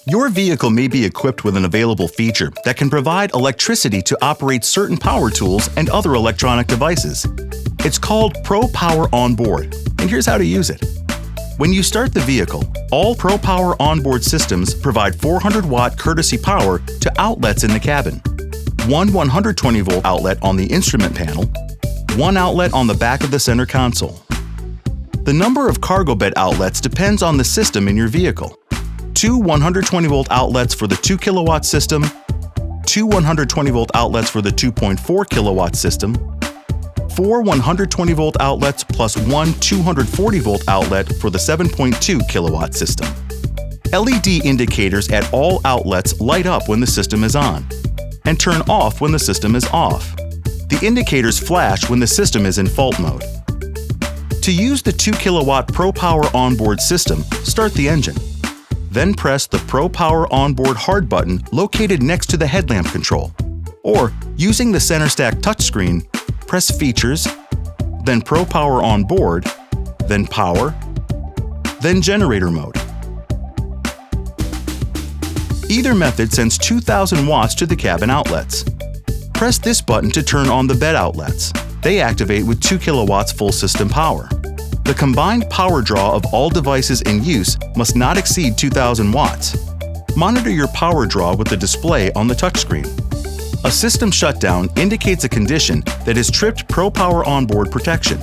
Your vehicle may be equipped with an available feature that can provide electricity to operate certain power tools and other electronic devices. It's called Pro Power Onboard, and here's how to use it. When you start the vehicle, all Pro Power Onboard systems provide 400-watt courtesy power to outlets in the cabin. One 120-volt outlet on the instrument panel, one outlet on the back of the center console. The number of cargo bed outlets depends on the system in your vehicle. Two 120-volt outlets for the 2 kilowatt system, two 120-volt outlets for the 2.4 kilowatt system, four 120-volt outlets plus one 240-volt outlet for the 7.2 kilowatt system. LED indicators at all outlets light up when the system is on and turn off when the system is off. The indicators flash when the system is in fault mode. To use the 2 kilowatt Pro Power Onboard system, start the engine. Then press the Pro Power Onboard hard button located next to the headlamp control. Or, using the center stack touchscreen, press Features, then Pro Power Onboard, then Power, then Generator Mode. Either method sends 2,000 watts to the cabin outlets. Press this button to turn on the bed outlets. They activate with 2 kilowatts full system power. The combined power draw of all devices in use must not exceed 2,000 watts. Monitor your power draw with the display on the touchscreen. A system shutdown indicates a condition that has tripped Pro Power Onboard protection.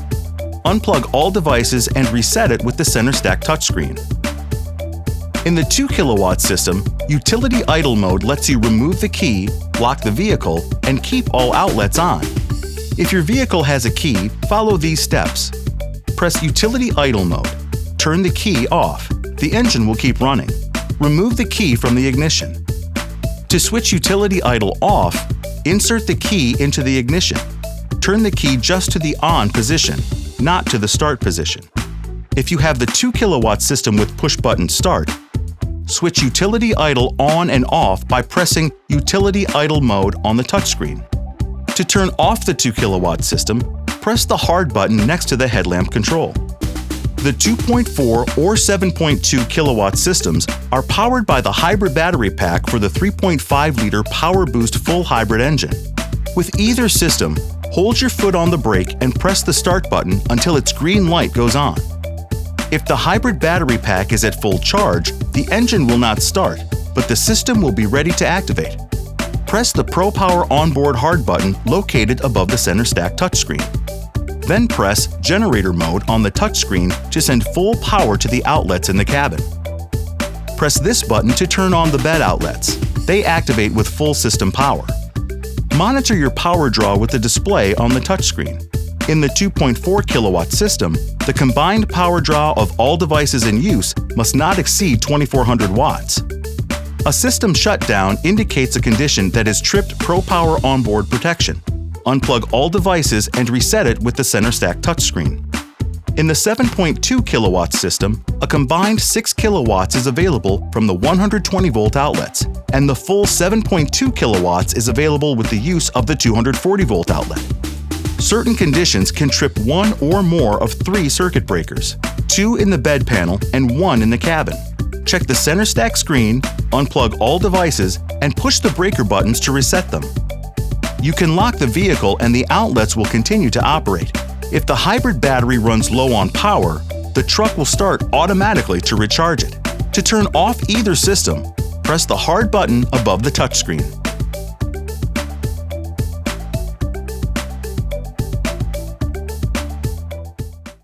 Unplug all devices and reset it with the center stack touchscreen. In the 2 kilowatt system, Utility Idle Mode lets you remove the key, lock the vehicle, and keep all outlets on. If your vehicle has a key, follow these steps. Press Utility Idle Mode. Turn the key off. The engine will keep running. Remove the key from the ignition. To switch Utility Idle off, insert the key into the ignition. Turn the key just to the on position, not to the start position. If you have the 2 kilowatt system with push-button start, switch Utility Idle on and off by pressing Utility Idle Mode on the touchscreen. To turn off the 2 kilowatt system, press the hard button next to the headlamp control. The 2.4 or 7.2 kilowatt systems are powered by the hybrid battery pack for the 3.5-liter Power Boost full hybrid engine. With either system, hold your foot on the brake and press the start button until its green light goes on. If the hybrid battery pack is at full charge, the engine will not start, but the system will be ready to activate. Press the Pro Power Onboard hard button located above the center stack touchscreen. Then press Generator Mode on the touchscreen to send full power to the outlets in the cabin. Press this button to turn on the bed outlets. They activate with full system power. Monitor your power draw with the display on the touchscreen. In the 2.4 kilowatt system, the combined power draw of all devices in use must not exceed 2,400 watts. A system shutdown indicates a condition that has tripped Pro Power Onboard protection. Unplug all devices and reset it with the center stack touchscreen. In the 7.2 kilowatt system, a combined 6 kilowatts is available from the 120-volt outlets, and the full 7.2 kilowatts is available with the use of the 240-volt outlet. Certain conditions can trip one or more of 3 circuit breakers, 2 in the bed panel and 1 in the cabin. Check the center stack screen, unplug all devices, and push the breaker buttons to reset them. You can lock the vehicle and the outlets will continue to operate. If the hybrid battery runs low on power, the truck will start automatically to recharge it. To turn off either system, press the hard button above the touchscreen.